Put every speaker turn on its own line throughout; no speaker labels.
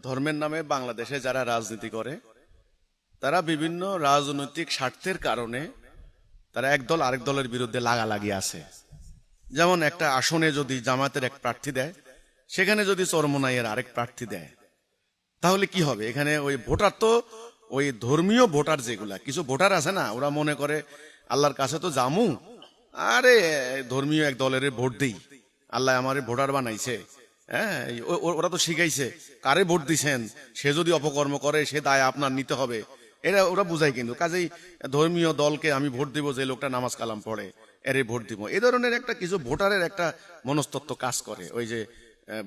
ধর্মের নামে বাংলাদেশে যারা রাজনীতি করে তারা বিভিন্ন রাজনৈতিক স্বার্থের কারণে তারা এক দল আরেক দলের বিরুদ্ধে লাগালাগি আছে। যেমন একটা আসনে যদি জামাতের এক প্রার্থী দেয়, সেখানে যদি চরমোনাইয়ের আরেক প্রার্থী দেয়, তাহলে কি হবে? এখানে ওই ভোটার তো ওই ধর্মীয় ভোটার, যেগুলা কিছু ভোটার আছে না, ওরা মনে করে আল্লাহর কাছে তো জামু, আরে ধর্মীয় এক দলের ভোট দেই, আল্লাহ আমারে ভোটার বানাইছে। হ্যাঁ, ওরা তো শিখাইছে কারে ভোট দিছেন, সে যদি অপকর্ম করে সে দায় আপনার নিতে হবে, এটা ওরা বুঝায়। কিন্তু কাজেই ধর্মীয় দলকে আমি ভোট দিব, যে লোকটা নামাজ কালাম পড়ে এরে ভোট দিব, এই ধরনের একটা কিছু ভোটারের একটা মনস্তত্ত্ব কাজ করে ওই যে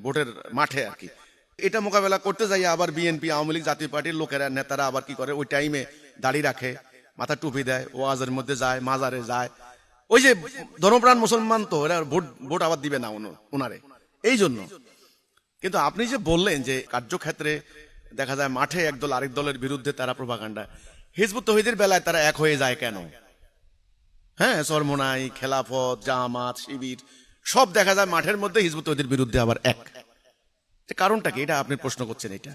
ভোটের মাঠে আর কি। এটা মোকাবেলা করতে যাই আবার বিএনপি, আওয়ামী লীগ, জাতীয় পার্টির লোকেরা, নেতারা আবার কি করে, ওই টাইমে দাড়ি রাখে, মাথা টুপি দেয়, ওয়াজের মধ্যে যায়, মাজারে যায়। ওই যে ধর্মপ্রাণ মুসলমান তো এরা ভোট আবার দিবে না ওনারে, এই জন্য। কিন্তু আপনি যে বললেন যে কার্যক্ষেত্রে দেখা যায় মাঠে একদল আরেক দলের বিরুদ্ধে তারা প্রোপাগান্ডা, হিজবুত তৌহিদের বেলায় তারা এক হয়ে যায় কেন? হ্যাঁ, চরমোনাই, খেলাফত, জামাত, শিবির সব দেখা যায় মাঠের মধ্যে হিজবুত তৌহিদের বিরুদ্ধে আবার এক। কারণটা কি? এটা আপনি প্রশ্ন করছেন। এটা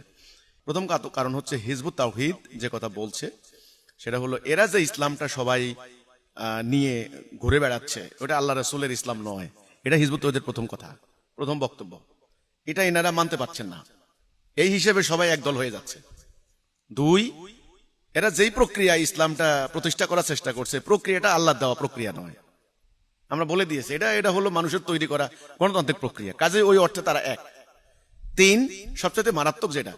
প্রথম কারণ হচ্ছে হিজবুত তাওহীদ যে কথা বলছে সেটা হলো এরা যে ইসলামটা সবাই নিয়ে ঘুরে বেড়াচ্ছে, ওটা আল্লাহ রাসূলের ইসলাম নয়। এটা হিজবুত তৌহীদের প্রথম কথা, প্রথম বক্তব্য। এটা এনারা মানতে পারছেন না, এই হিসেবে সবাই একদল হয়ে যাচ্ছে। দুই, এরা যেই প্রক্রিয়া ইসলামটা প্রতিষ্ঠা করার চেষ্টা করছে, প্রক্রিয়াটা আল্লাহর দেওয়া প্রক্রিয়া নয়। আমরা বলে দিয়েছি এটা হলো মানুষের তৈরি করা গণতান্ত্রিক প্রক্রিয়া, কাজে ওই অর্থে তারা এক। তিন, সবচেয়ে মারাত্মক যেটা,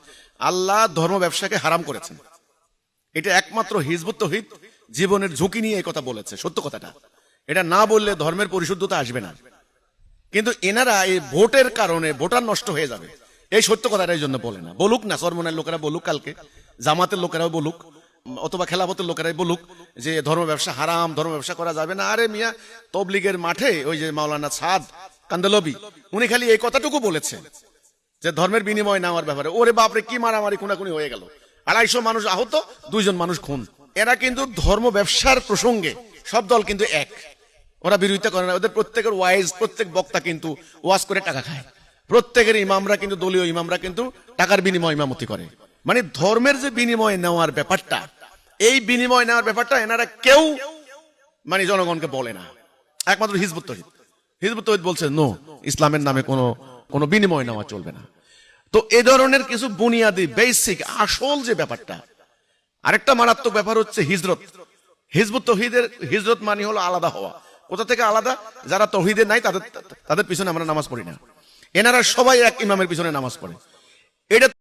আল্লাহ ধর্ম ব্যবসাকে হারাম করেছেন। এটা একমাত্র হিজবুত তৌহিদ জীবনের ঝুঁকি নিয়ে এই কথা বলেছে, সত্য কথাটা। এটা না বললে ধর্মের পরিশুদ্ধতা আসবে না। কিন্তু এনারা এই ভোটের কারণে ভোটার নষ্ট হয়ে যাবে, এই সত্য কথাটা এই জন্য বলে না। বলুক না, চরমোনাইয়ের লোকেরা বলুক, কালকে জামাতের লোকেরাও বলুক, অথবা খেলাফতের লোকেরাই বলুক যে ধর্ম ব্যবসা হারাম, ধর্ম ব্যবসা করা যাবে না। আরে মিয়া, তবলিগের মাঠে ওই যে মাওলানা সাদ কান্দলবি, উনি খালি এই কথাটুকু বলেছেন যে ধর্মের বিনিময় নেওয়ার ব্যাপারে। ওরে বাপরে, কি মারামারি খুনাখুনি হয়ে গেল, 250 মানুষ আহত, 2 জন মানুষ খুন। এরা কিন্তু ধর্ম ব্যবসার প্রসঙ্গে সব দল কিন্তু এক, ওরা বিরোধিতা করে না। ওদের প্রত্যেকের ওয়াইজ, প্রত্যেক বক্তা কিন্তু ওয়াজ করে টাকা খায়, প্রত্যেকের ইমামরা কিন্তু, দলীয় ইমামরা কিন্তু টাকার বিনিময় ইমামতি করে। মানে ধর্মের যে বিনিময় নেওয়ার ব্যাপারটা, এই বিনিময় নেওয়ার ব্যাপারটা এনারা কেউ মানে জনগণকে বলে না, একমাত্র হিজবুত তৌহিদ। হিজবুত তৌহিদ বলছে নো, ইসলামের নামে কোনো বিনিময় নেওয়া চলবে না। তো এই ধরনের কিছু বুনিয়াদি বেসিক আসল যে ব্যাপারটা। আরেকটা মারাত্মক ব্যাপার হচ্ছে হিজরত। হিজবুত তৌহিদের হিজরত মানে হলো আলাদা হওয়া। কোথা থেকে আলাদা? যারা তৌহিদে নাই তাদের পিছনে আমরা নামাজ পড়ি না, এনারা সবাই এক ইমামের পিছনে নামাজ পড়ে। এটা